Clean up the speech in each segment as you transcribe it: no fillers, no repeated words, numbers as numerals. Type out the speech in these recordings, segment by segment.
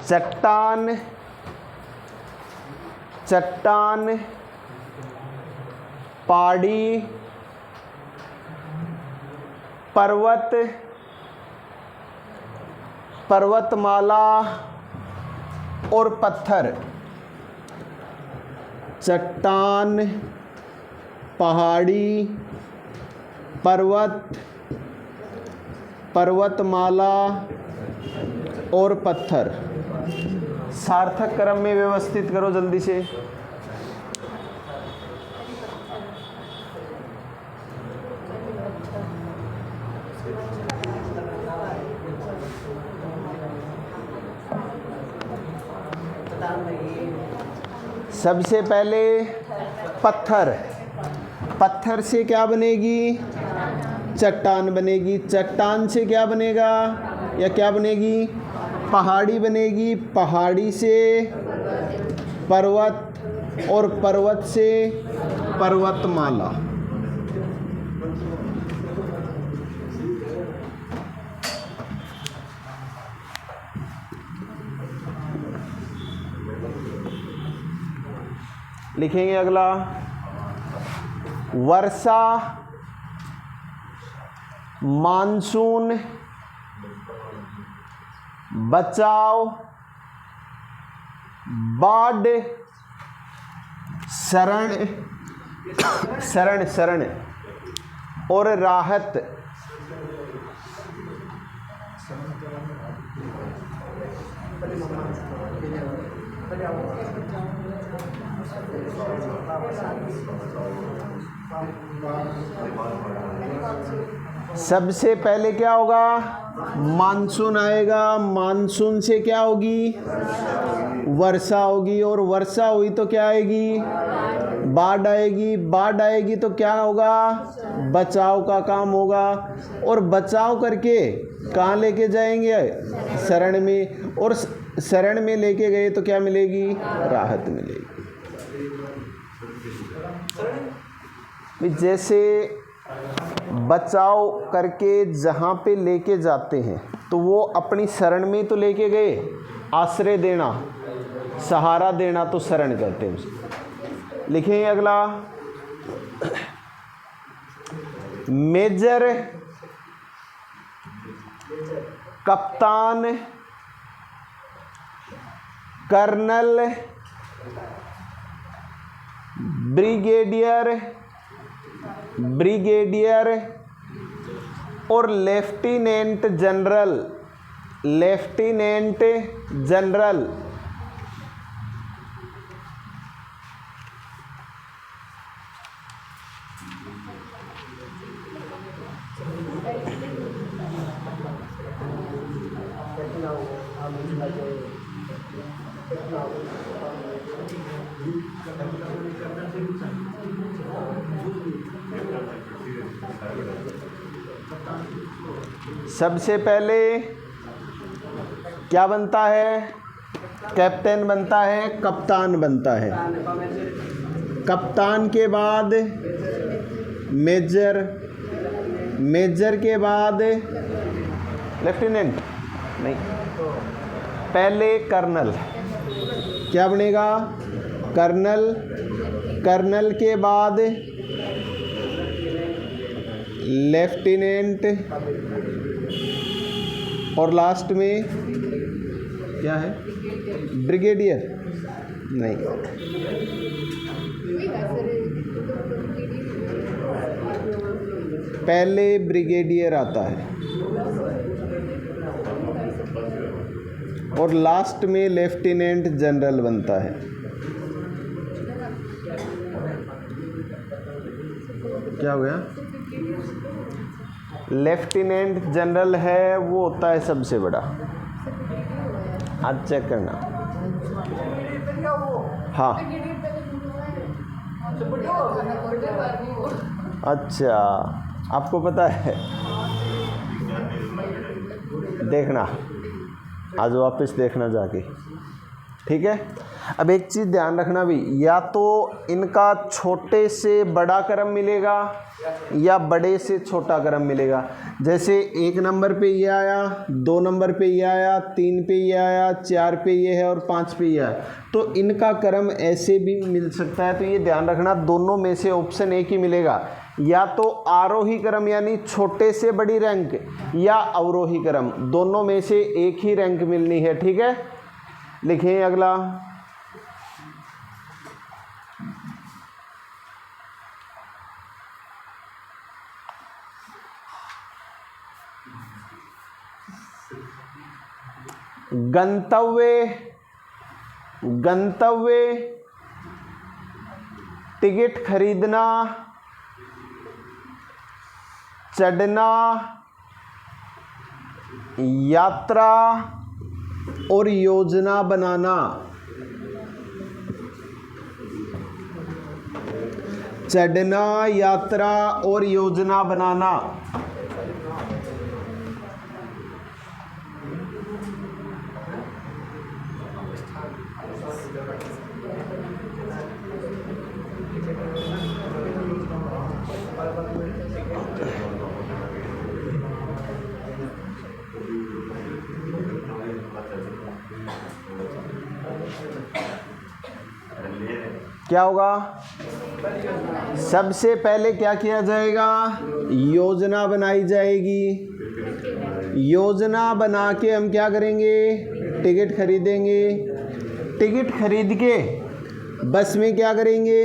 चट्टान, चट्टान, पहाड़ी, पर्वत, पर्वतमाला और पत्थर। चट्टान, पहाड़ी, पर्वत, पर्वतमाला और पत्थर। सार्थक क्रम में व्यवस्थित करो जल्दी से। सबसे पहले पत्थर, पत्थर से क्या बनेगी? चट्टान बनेगी। चट्टान से क्या बनेगा या क्या बनेगी? पहाड़ी बनेगी। पहाड़ी से पर्वत और पर्वत से पर्वतमाला। लिखेंगे अगला, वर्षा, मानसून, बचाव, बाढ़, शरण, शरण शरण और राहत। सबसे पहले क्या होगा? मानसून आएगा। मानसून से क्या होगी? वर्षा होगी। और वर्षा हुई तो क्या आएगी? बाढ़ आएगी। बाढ़ आएगी तो क्या होगा? बचाव का काम होगा। और बचाव करके कहाँ लेके जाएंगे? शरण में। और शरण में लेके गए तो क्या मिलेगी? राहत मिलेगी। जैसे बचाव करके जहाँ पे लेके जाते हैं तो वो अपनी शरण में तो लेके गए। आश्रय देना, सहारा देना तो शरण कहते हैं उसे। लिखेंगे अगला, मेजर, कप्तान, कर्नल, ब्रिगेडियर, ब्रिगेडियर और लेफ्टिनेंट जनरल। Lieutenant general. सबसे पहले क्या बनता है? कैप्टन बनता है, कप्तान बनता है। कप्तान के बाद मेजर, मेजर के बाद लेफ्टिनेंट नहीं, पहले कर्नल। क्या बनेगा? कर्नल। कर्नल के बाद लेफ्टिनेंट और लास्ट में क्या है? ब्रिगेडियर नहीं, पहले ब्रिगेडियर आता है और लास्ट में लेफ्टिनेंट जनरल बनता है। क्या हो गया? लेफ्टिनेंट जनरल है वो होता है सबसे बड़ा। हाथ चेक करना। हाँ, अच्छा आपको पता है? देखना आज वापस देखना जाके। ठीक है। अब एक चीज़ ध्यान रखना भी, या तो इनका छोटे से बड़ा क्रम मिलेगा या बड़े से छोटा क्रम मिलेगा। जैसे 1 नंबर पे ये आया, 2 नंबर पे ये आया, 3 पे ये आया, 4 पे ये है और 5 पे ये आया, तो इनका क्रम ऐसे भी मिल सकता है। तो ये ध्यान रखना, दोनों में से ऑप्शन एक ही मिलेगा, या तो आरोही क्रम यानी छोटे से बड़ी रैंक, या अवरोही क्रम, दोनों में से एक ही रैंक मिलनी है। ठीक है, लिखें अगला। गंतव्य टिकट खरीदना, चढ़ना, यात्रा और योजना बनाना। चढ़ना, यात्रा और योजना बनाना। क्या होगा? सबसे पहले क्या किया जाएगा? योजना बनाई जाएगी। योजना बना के हम क्या करेंगे? टिकट खरीदेंगे। टिकट खरीद के बस में क्या करेंगे?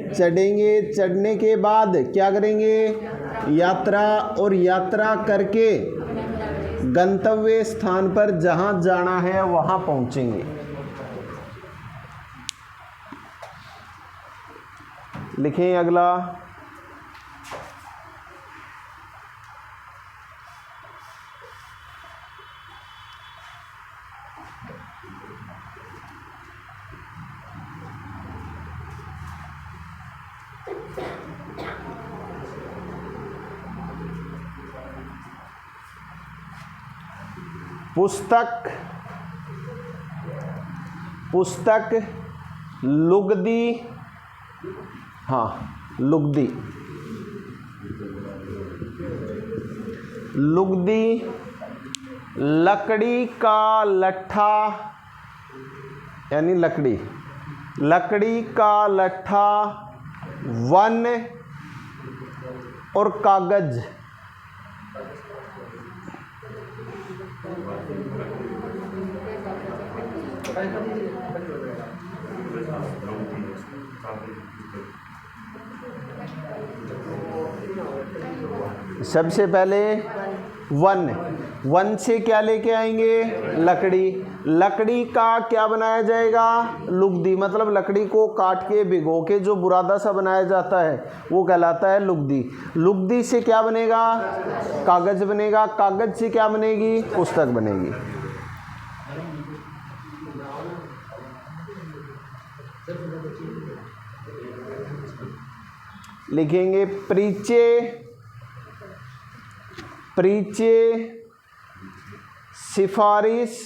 चढ़ेंगे। चढ़ने के बाद क्या करेंगे? यात्रा, और यात्रा करके गंतव्य स्थान पर जहाँ जाना है वहाँ पहुँचेंगे। लिखें अगला। पुस्तक लुगदी, हाँ लुगदी, लकड़ी का लट्ठा यानी लकड़ी का लट्ठा, वन और कागज। सबसे पहले वन से क्या लेके आएंगे? लकड़ी का क्या बनाया जाएगा? लुगदी, मतलब लकड़ी को काट के भिगो के जो बुरादा सा बनाया जाता है वो कहलाता है लुगदी। लुगदी से क्या बनेगा? कागज बनेगा। कागज से क्या बनेगी? पुस्तक बनेगी। लिखेंगे परिचय, सिफारिश,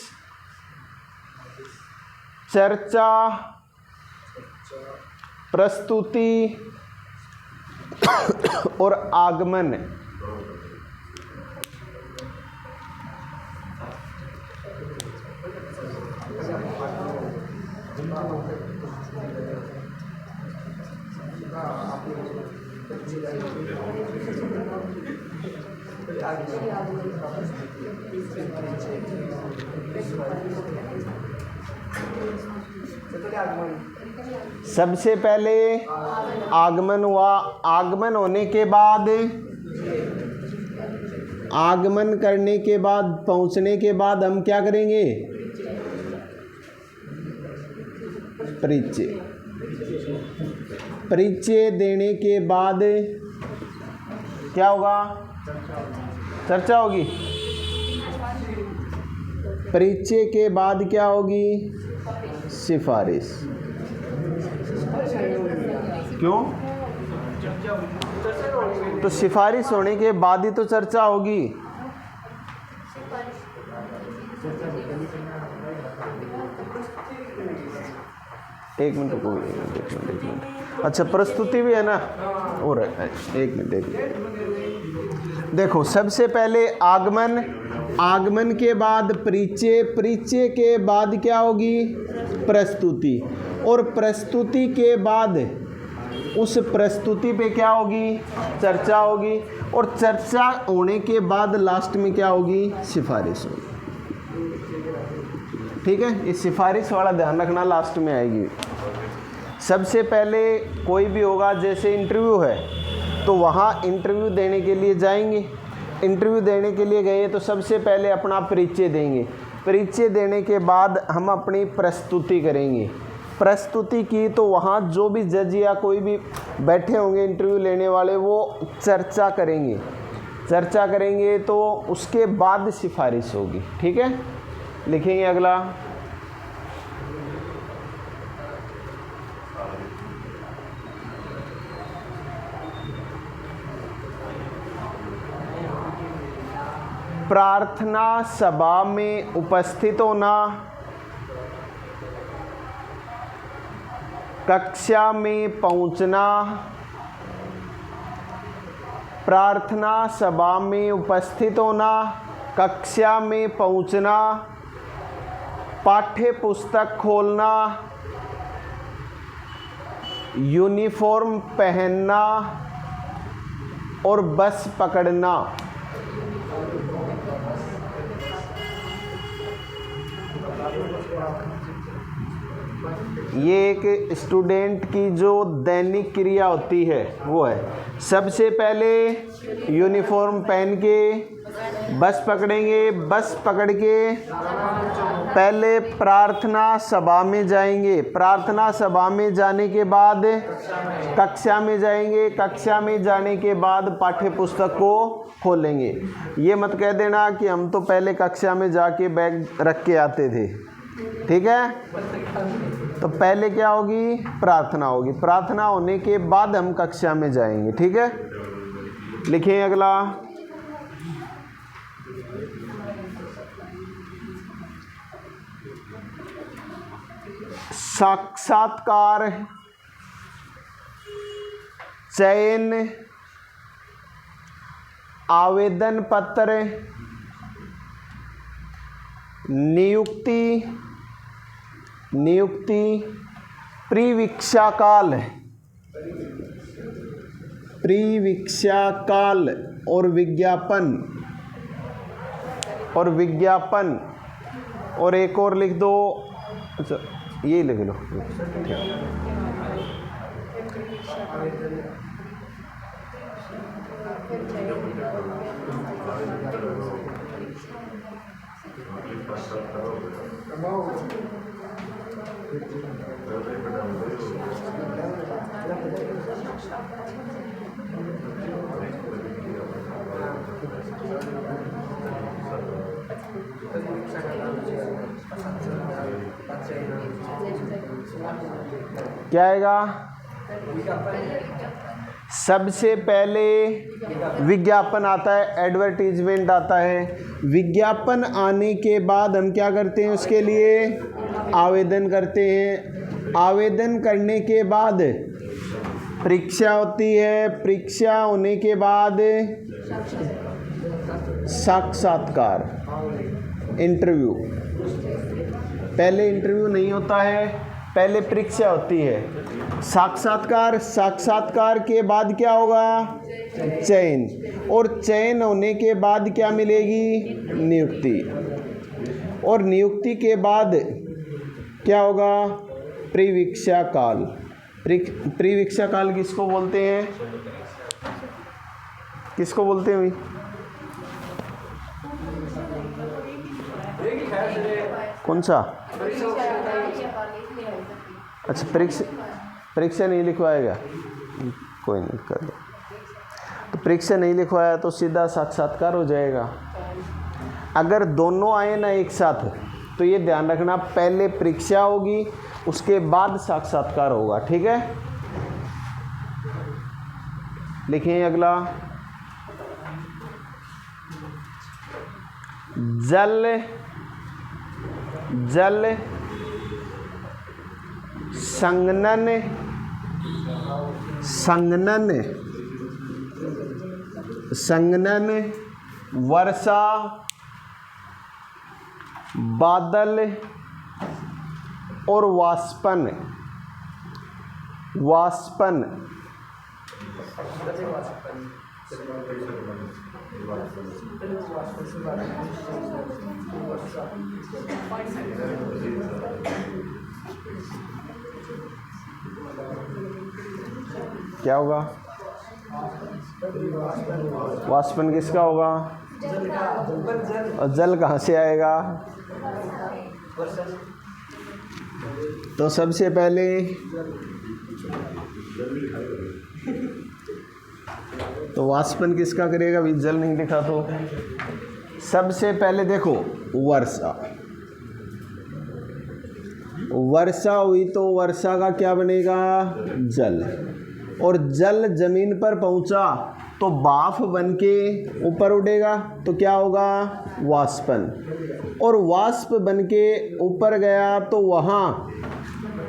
चर्चा, प्रस्तुति और आगमन। सबसे पहले आगमन हुआ। आगमन होने के बाद, आगमन करने के बाद, पहुंचने के बाद हम क्या करेंगे? परिचय देने के बाद क्या होगा? चर्चा होगी। परिचय के बाद क्या होगी? सिफारिश। क्यों? तो सिफारिश होने के बाद ही तो चर्चा होगी। एक मिनट रुको, एक मिनट। अच्छा प्रस्तुति भी है ना, और एक मिनट। देखो सबसे पहले आगमन, आगमन के बाद परिचय, परिचय के बाद क्या होगी? प्रस्तुति, और प्रस्तुति के बाद उस प्रस्तुति पे क्या होगी? चर्चा होगी, और चर्चा होने के बाद लास्ट में क्या होगी? सिफारिश होगी। ठीक है, इस सिफारिश वाला ध्यान रखना, लास्ट में आएगी। सबसे पहले कोई भी होगा, जैसे इंटरव्यू है तो वहाँ इंटरव्यू देने के लिए जाएंगे, इंटरव्यू देने के लिए गए तो सबसे पहले अपना परिचय देंगे, परिचय देने के बाद हम अपनी प्रस्तुति करेंगे। प्रस्तुति की तो वहाँ जो भी जज या कोई भी बैठे होंगे इंटरव्यू लेने वाले, वो चर्चा करेंगे, चर्चा करेंगे तो उसके बाद सिफारिश होगी। ठीक है, लिखेंगे अगला। प्रार्थना सभा में उपस्थित होना, कक्षा में पहुंचना, प्रार्थना सभा में उपस्थित होना, कक्षा में पहुंचना, पाठ्य पुस्तक खोलना, यूनिफॉर्म पहनना और बस पकड़ना। ये एक स्टूडेंट की जो दैनिक क्रिया होती है वो है, सबसे पहले यूनिफॉर्म पहन के बस पकड़ेंगे, बस पकड़ के पहले प्रार्थना सभा में जाएंगे, प्रार्थना सभा में जाने के बाद कक्षा में जाएंगे, कक्षा में जाने के बाद पाठ्य पुस्तक को खोलेंगे। ये मत कह देना कि हम तो पहले कक्षा में जाके बैग रख के आते थे। ठीक है, तो पहले क्या होगी? प्रार्थना होगी, प्रार्थना होने के बाद हम कक्षा में जाएंगे। ठीक है, लिखें अगला। साक्षात्कार, चयन, आवेदन पत्र, नियुक्ति, नियुक्ति, प्रीवीक्षा काल, प्रीवीक्षा काल और विज्ञापन, और विज्ञापन, और एक और लिख दो। अच्छा ये लिख लो। क्या आएगा? सबसे पहले विज्ञापन आता है, एडवर्टीजमेंट आता है। विज्ञापन आने के बाद हम क्या करते हैं? उसके लिए आवेदन करते हैं। आवेदन करने के बाद परीक्षा होती है, परीक्षा होने के बाद साक्षात्कार, इंटरव्यू। पहले इंटरव्यू नहीं होता है, पहले परीक्षा होती है। साक्षात्कार, साक्षात्कार के बाद क्या होगा? चयन, और चयन होने के बाद क्या मिलेगी? नियुक्ति, और नियुक्ति के बाद क्या होगा? प्रीवीक्षा काल। प्रीवीक्षा काल किसको बोलते हैं? किसको बोलते हैं भाई? कौन सा? अच्छा परीक्षा, परीक्षा नहीं लिखवाएगा, कोई नहीं कर दो। तो परीक्षा नहीं लिखवाया तो सीधा साक्षात्कार हो जाएगा। अगर दोनों आए ना एक साथ तो ये ध्यान रखना, पहले परीक्षा होगी उसके बाद साक्षात्कार होगा। ठीक है, लिखें अगला। जल, जल संगनन, संगनन, संगनन, वर्षा, बादल और वाष्पन, वाष्पन। क्या होगा? वाष्पन किसका होगा? और जल कहाँ से आएगा? तो सबसे पहले तो वाष्पन किसका करेगा? अभी जल नहीं लिखा तो सबसे पहले देखो वर्षा, वर्षा हुई तो वर्षा का क्या बनेगा? जल। और जल जमीन पर पहुंचा तो भाप बन के ऊपर उड़ेगा तो क्या होगा? वाष्पन। और वाष्प बन के ऊपर गया तो वहाँ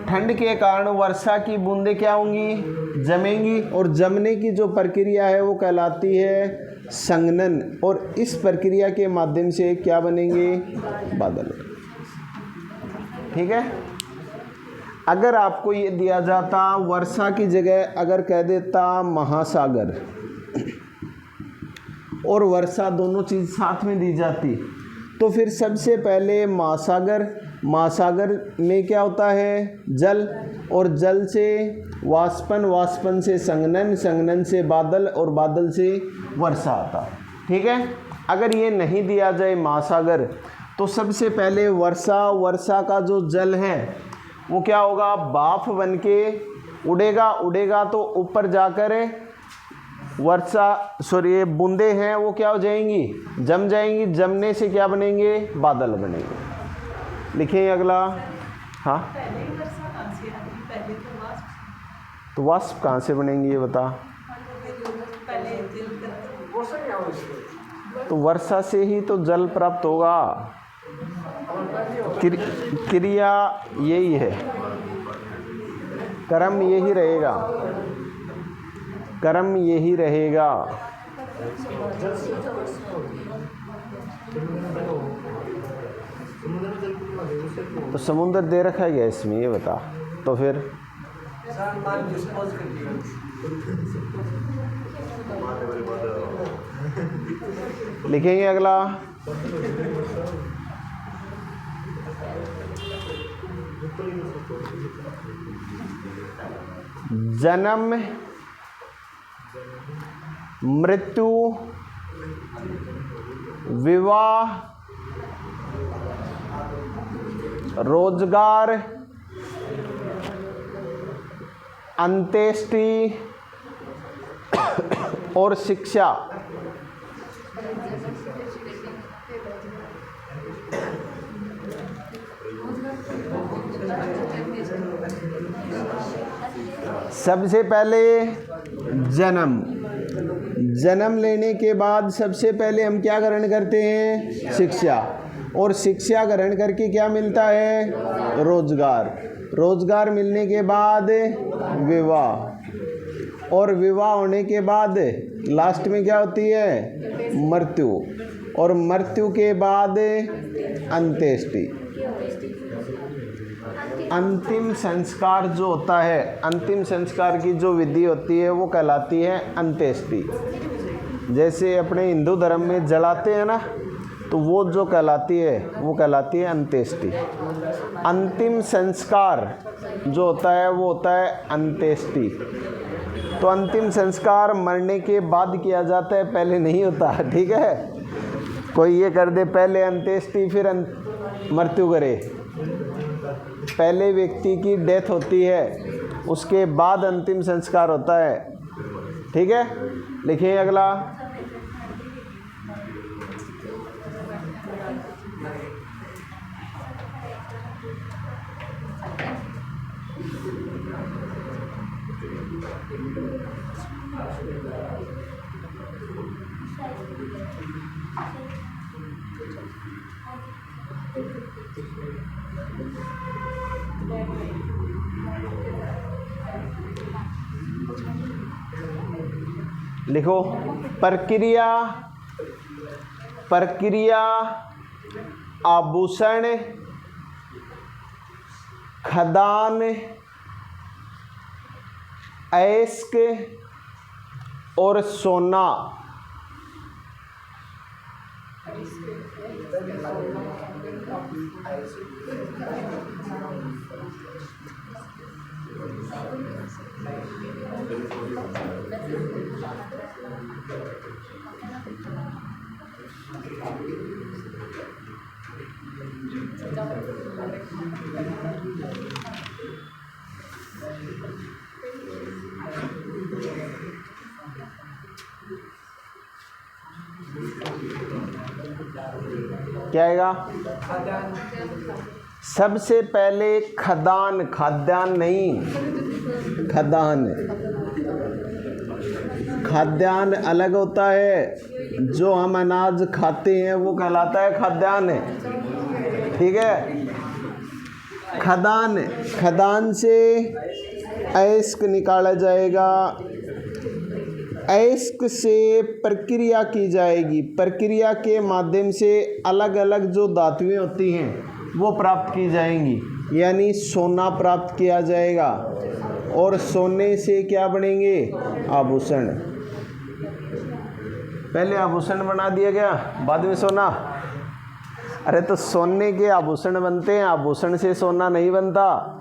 ठंड के कारण वर्षा की बूंदें क्या होंगी? जमेंगी। और जमने की जो प्रक्रिया है वो कहलाती है संघनन। और इस प्रक्रिया के माध्यम से क्या बनेंगे? बादल। ठीक है। अगर आपको ये दिया जाता वर्षा की जगह अगर कह देता महासागर और वर्षा दोनों चीज़ साथ में दी जाती तो फिर सबसे पहले महासागर, महासागर में क्या होता है? जल। और जल से वाष्पन, वाष्पन से संघनन, संघनन से बादल और बादल से वर्षा आता। ठीक है। अगर ये नहीं दिया जाए महासागर तो सबसे पहले वर्षा, वर्षा का जो जल है वो क्या होगा? भाप बन के उड़ेगा, उड़ेगा तो ऊपर जाकर वर्षा ये बूंदे हैं वो क्या हो जाएंगी? जम जाएंगी। जमने से क्या बनेंगे? बादल बनेंगे। लिखें अगला। हाँ, तो वाष्प कहाँ से बनेंगी ये बता? तो वर्षा से ही तो जल प्राप्त होगा। क्रिया यही है, कर्म यही रहेगा, कर्म यही रहेगा। तो समुद्र दे रखा है क्या इसमें ये बता? तो फिर लिखेंगे अगला। जन्म, मृत्यु, विवाह, रोजगार, अंत्येष्टि और शिक्षा। सबसे पहले जन्म, जन्म लेने के बाद सबसे पहले हम क्या ग्रहण करते हैं? शिक्षा। और शिक्षा ग्रहण करके क्या मिलता है? रोजगार। रोजगार मिलने के बाद विवाह। और विवाह होने के बाद लास्ट में क्या होती है? मृत्यु। और मृत्यु के बाद अंत्येष्टि। अंतिम संस्कार जो होता है, अंतिम संस्कार की जो विधि होती है वो कहलाती है अंत्येष्टि। जैसे अपने हिंदू धर्म में जलाते हैं ना, तो वो जो कहलाती है वो कहलाती है अंत्येष्टि। अंतिम संस्कार जो होता है वो होता है अंत्येष्टि। तो अंतिम संस्कार मरने के बाद किया जाता है, पहले नहीं होता। ठीक है। कोई ये कर दे पहले अंत्येष्टि फिर मृत्यु करे। पहले व्यक्ति की डेथ होती है, उसके बाद अंतिम संस्कार होता है। ठीक है। लिखिए अगला। लिखो प्रक्रिया, प्रक्रिया, आभूषण, खदान, अयस्क और सोना। क्या आएगा? सबसे पहले खदान, खाद्यान्न नहीं, खदान। खाद्यान्न अलग होता है, जो हम अनाज खाते हैं वो कहलाता है खाद्यान्न, ठीक है। खदान, खदान से अयस्क निकाला जाएगा, अयस्क से प्रक्रिया की जाएगी, प्रक्रिया के माध्यम से अलग अलग जो धातुएं होती हैं वो प्राप्त की जाएंगी, यानी सोना प्राप्त किया जाएगा। और सोने से क्या बनेंगे? आभूषण। पहले आभूषण बना दिया गया, बाद में सोना। अरे तो सोने के आभूषण बनते हैं, आभूषण से सोना नहीं बनता,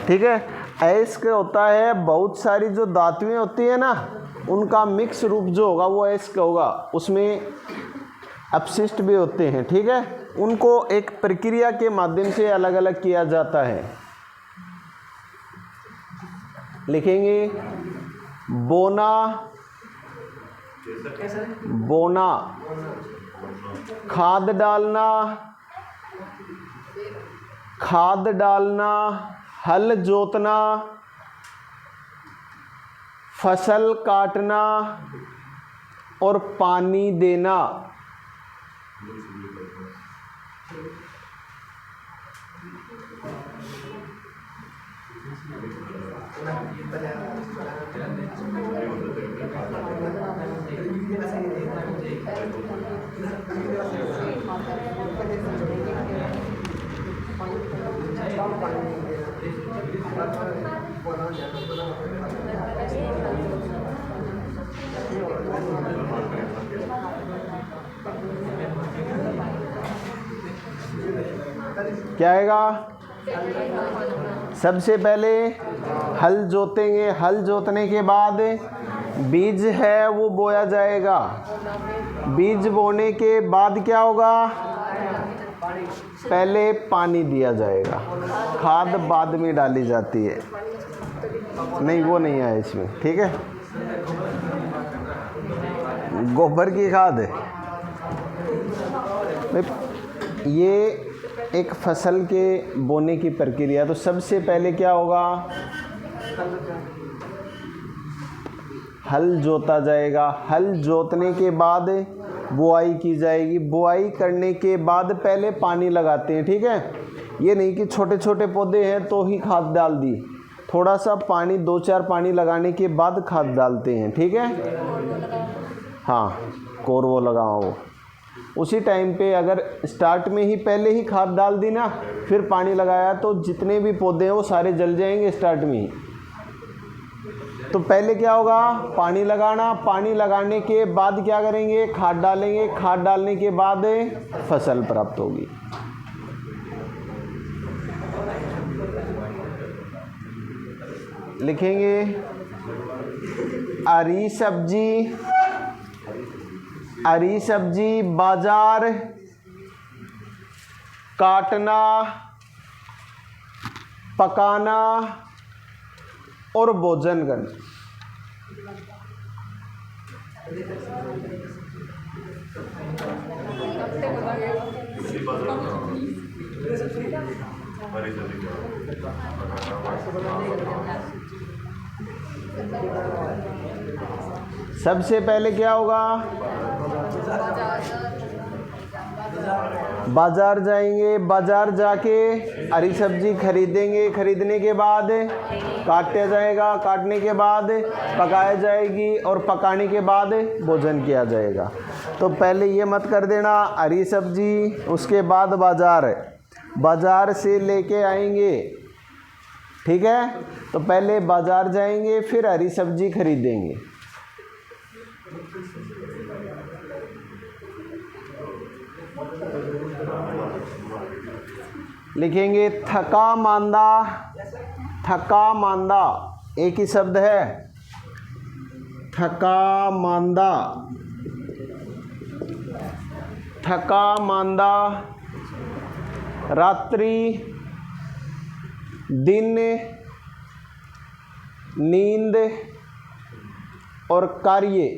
ठीक है। अयस्क होता है बहुत सारी जो धातुएं होती है ना, उनका मिक्स रूप जो होगा वो अयस्क होगा, उसमें अपशिष्ट भी होते हैं, ठीक है। उनको एक प्रक्रिया के माध्यम से अलग अलग किया जाता है। लिखेंगे बोना, बोना, खाद डालना, खाद डालना, हल जोतना, फसल काटना और पानी देना। क्या आएगा? सबसे पहले हल जोतेंगे, हल जोतने के बाद बीज है वो बोया जाएगा, बीज बोने के बाद क्या होगा? पहले पानी दिया जाएगा, खाद बाद में डाली जाती है, नहीं वो नहीं है इसमें, ठीक है। गोबर की खाद, ये एक फसल के बोने की प्रक्रिया। तो सबसे पहले क्या होगा? हल जोता जाएगा, हल जोतने के बाद बुआई की जाएगी, बुआई करने के बाद पहले पानी लगाते हैं, ठीक है। ये नहीं कि छोटे छोटे पौधे हैं तो ही खाद डाल दी, थोड़ा सा पानी, 2-4 पानी लगाने के बाद खाद डालते हैं, ठीक है। हाँ, कोरवो लगाओ। उसी टाइम पे अगर स्टार्ट में ही पहले ही खाद डाल दी ना, फिर पानी लगाया, तो जितने भी पौधे हैं वो सारे जल जाएंगे स्टार्ट में ही। तो पहले क्या होगा? पानी लगाना, पानी लगाने के बाद क्या करेंगे? खाद डालेंगे, खाद डालने के बाद फसल प्राप्त होगी। लिखेंगे हरी सब्जी, हरी सब्जी बाजार, काटना, पकाना और भोजन करना। सबसे पहले क्या होगा? बाजार जाएंगे, बाजार जाके हरी सब्जी खरीदेंगे, खरीदने के बाद काटा जाएगा, काटने के बाद पकाया जाएगी और पकाने के बाद भोजन किया जाएगा। तो पहले ये मत कर देना हरी सब्जी, उसके बाद बाजार, बाजार से लेके आएंगे, ठीक है। तो पहले बाजार जाएंगे फिर हरी सब्जी खरीदेंगे। लिखेंगे थका मांदा, थका मांदा एक ही शब्द है, थका मांदा, थका मांदा। रात्रि, दिन, नींद और कार्य।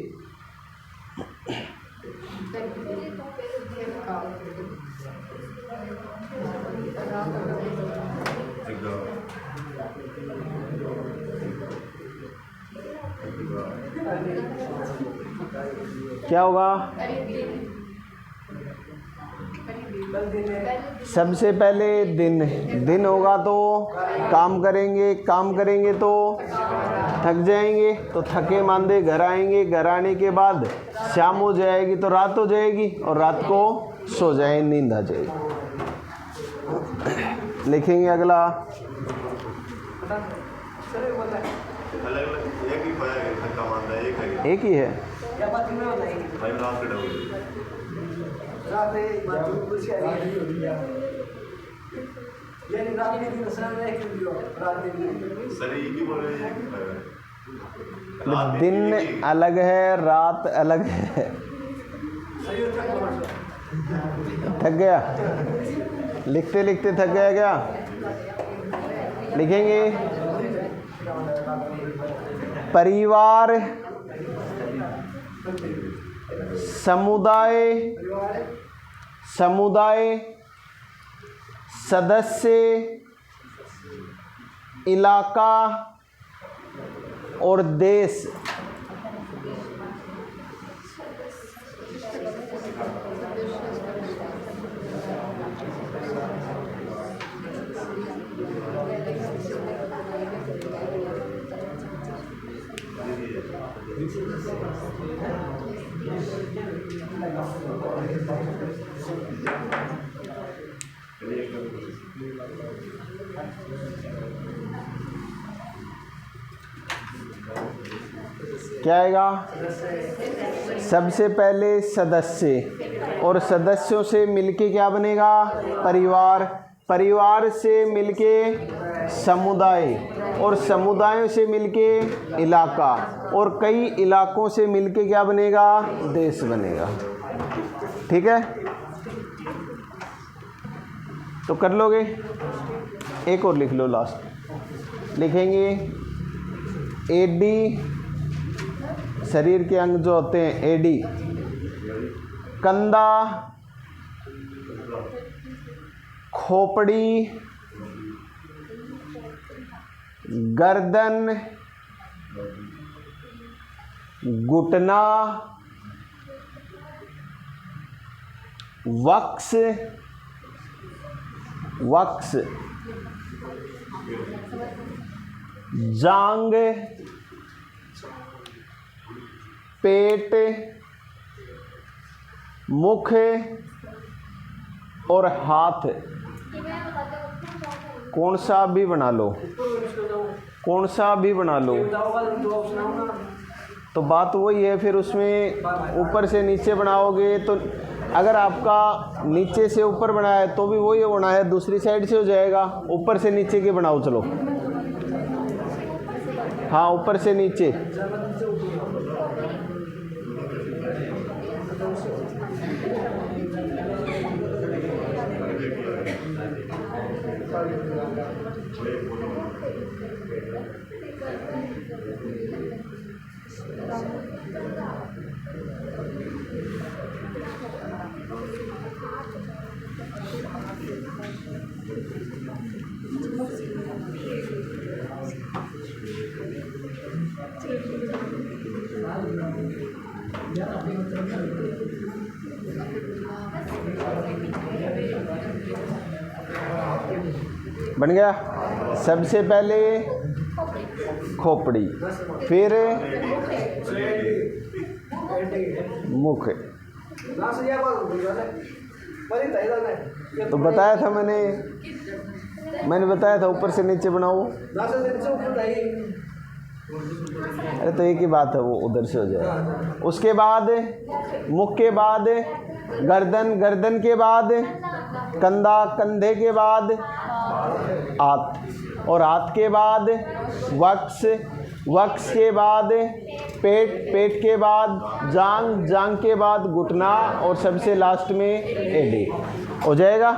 क्या होगा? सबसे पहले दिन, दिन होगा तो काम करेंगे, काम करेंगे तो थक जाएंगे, तो थके मांदे घर आएंगे, घर आने के बाद शाम हो जाएगी तो रात हो जाएगी और रात को सो जाए, नींद आ जाएगी। लिखेंगे अगला, एक ही है। दिन अलग है, रात अलग है। थक गया? लिखते लिखते थक गया क्या? लिखेंगे परिवार, समुदाय, समुदाय, सदस्य, इलाका और देश। क्या आएगा? सबसे पहले सदस्य, और सदस्यों से मिलके क्या बनेगा? परिवार, परिवार से मिलके समुदाय, और समुदायों से मिलके इलाका, और कई इलाकों से मिलके क्या बनेगा? देश बनेगा। ठीक है, तो कर लोगे? एक और लिख लो लास्ट। लिखेंगे एडी, शरीर के अंग जो होते हैं एडी, कंधा, खोपड़ी, गर्दन, घुटना, वक्ष, वक्ष, जांग, पेट, मुख और हाथ। कौन सा भी बना लो, कौन सा भी बना लो। तो बात वही है, फिर उसमें ऊपर से नीचे बनाओगे तो अगर आपका नीचे से ऊपर बना है तो भी वही होना है, दूसरी साइड से हो जाएगा। ऊपर से नीचे के बनाओ, चलो। हाँ, ऊपर से नीचे। बन गया। सबसे पहले खोपड़ी, फिर मुख। तो बताया था मैंने बताया था ऊपर से नीचे बनाओ। अरे तो एक ही बात है, वो उधर से हो जाए। उसके बाद मुख के बाद गर्दन, गर्दन के बाद कंधा, कंधे के बाद हाथ, और हाथ के बाद वक्ष, वक्ष के बाद पेट, पेट के बाद जांग, जांग के बाद घुटना, और सबसे लास्ट में एड़ी। हो जाएगा।